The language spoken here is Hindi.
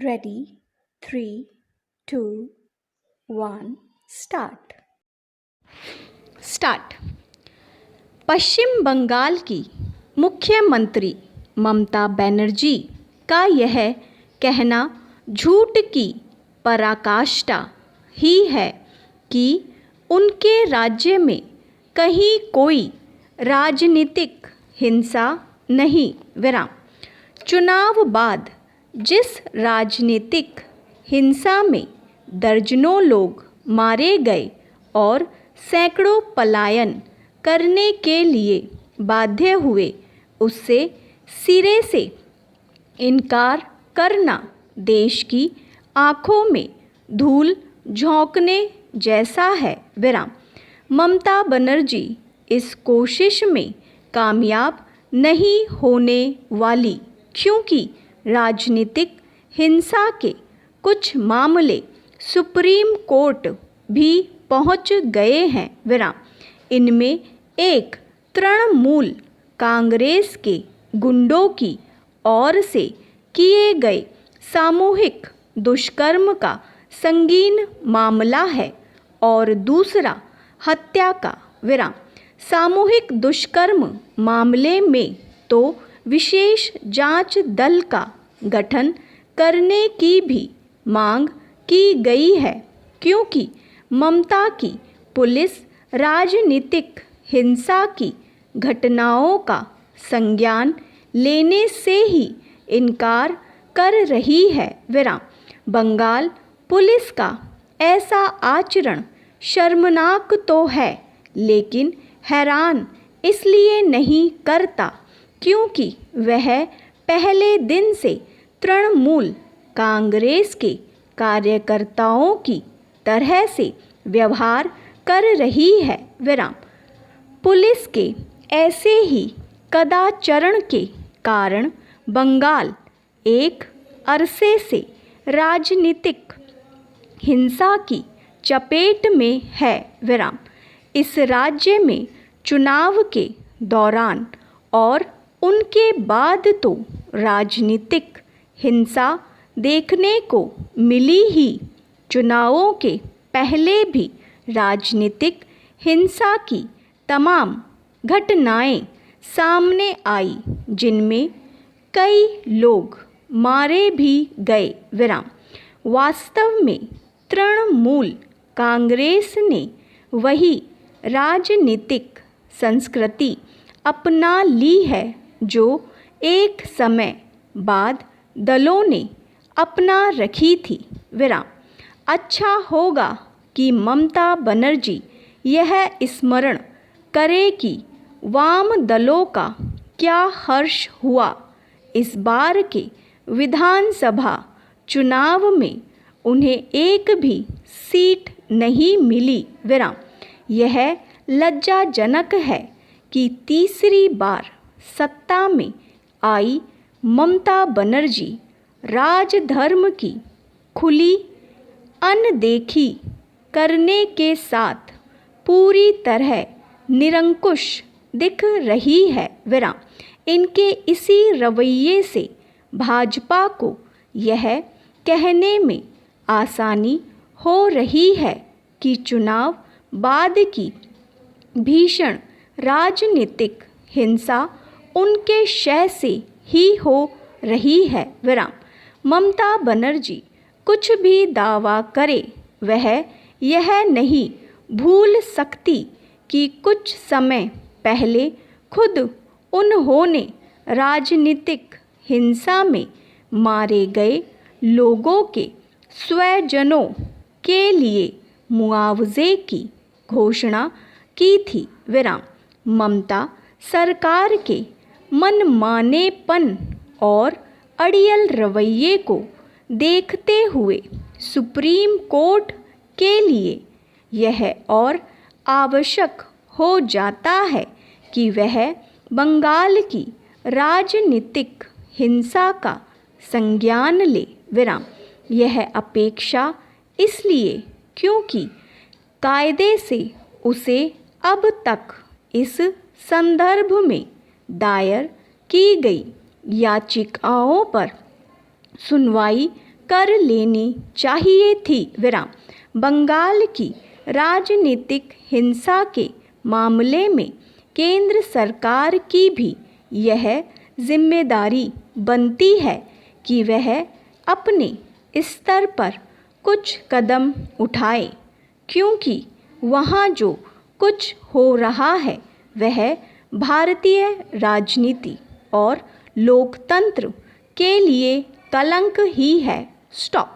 Ready? 3, 2, 1, start. पश्चिम बंगाल की मुख्यमंत्री ममता बनर्जी का यह कहना झूठ की पराकाष्ठा ही है कि उनके राज्य में कहीं कोई राजनीतिक हिंसा नहीं। चुनाव बाद जिस राजनीतिक हिंसा में दर्जनों लोग मारे गए और सैकड़ों पलायन करने के लिए बाध्य हुए, उससे सिरे से इनकार करना देश की आँखों में धूल झोंकने जैसा है। ममता बनर्जी इस कोशिश में कामयाब नहीं होने वाली, क्योंकि राजनीतिक हिंसा के कुछ मामले सुप्रीम कोर्ट भी पहुंच गए हैं। इनमें एक तृणमूल कांग्रेस के गुंडों की ओर से किए गए सामूहिक दुष्कर्म का संगीन मामला है और दूसरा हत्या का। सामूहिक दुष्कर्म मामले में तो विशेष जांच दल का गठन करने की भी मांग की गई है, क्योंकि ममता की पुलिस राजनीतिक हिंसा की घटनाओं का संज्ञान लेने से ही इनकार कर रही है। बंगाल पुलिस का ऐसा आचरण शर्मनाक तो है, लेकिन हैरान इसलिए नहीं करता क्योंकि वह पहले दिन से तृणमूल कांग्रेस के कार्यकर्ताओं की तरह से व्यवहार कर रही है। पुलिस के ऐसे ही कदाचरण के कारण बंगाल एक अरसे से राजनीतिक हिंसा की चपेट में है। इस राज्य में चुनाव के दौरान और उनके बाद तो राजनीतिक हिंसा देखने को मिली ही। चुनावों के पहले भी राजनीतिक हिंसा की तमाम घटनाएं सामने आई, जिनमें कई लोग मारे भी गए। वास्तव में तृणमूल कांग्रेस ने वही राजनीतिक संस्कृति अपना ली है जो एक समय बाद दलों ने अपना रखी थी। अच्छा होगा कि ममता बनर्जी यह स्मरण करे कि वाम दलों का क्या हर्ष हुआ इस बार के विधानसभा चुनाव में उन्हें एक भी सीट नहीं मिली। यह लज्जाजनक है कि तीसरी बार सत्ता में आई ममता बनर्जी राजधर्म की खुली अनदेखी करने के साथ पूरी तरह निरंकुश दिख रही है। इनके इसी रवैये से भाजपा को यह कहने में आसानी हो रही है कि चुनाव बाद की भीषण राजनीतिक हिंसा उनके शय से ही हो रही है। ममता बनर्जी कुछ भी दावा करे, वह यह नहीं भूल सकती कि कुछ समय पहले खुद उन्होंने राजनीतिक हिंसा में मारे गए लोगों के स्वजनों के लिए मुआवजे की घोषणा की थी। ममता सरकार के मनमानेपन और अड़ियल रवैये को देखते हुए सुप्रीम कोर्ट के लिए यह और आवश्यक हो जाता है कि वह बंगाल की राजनीतिक हिंसा का संज्ञान ले। यह अपेक्षा इसलिए क्योंकि कायदे से उसे अब तक इस संदर्भ में दायर की गई याचिकाओं पर सुनवाई कर लेनी चाहिए थी। विराम। बंगाल की राजनीतिक हिंसा के मामले में केंद्र सरकार की भी यह जिम्मेदारी बनती है कि वह अपने स्तर पर कुछ कदम उठाए, क्योंकि वहाँ जो कुछ हो रहा है वह भारतीय राजनीति और लोकतंत्र के लिए कलंक ही है। स्टॉप।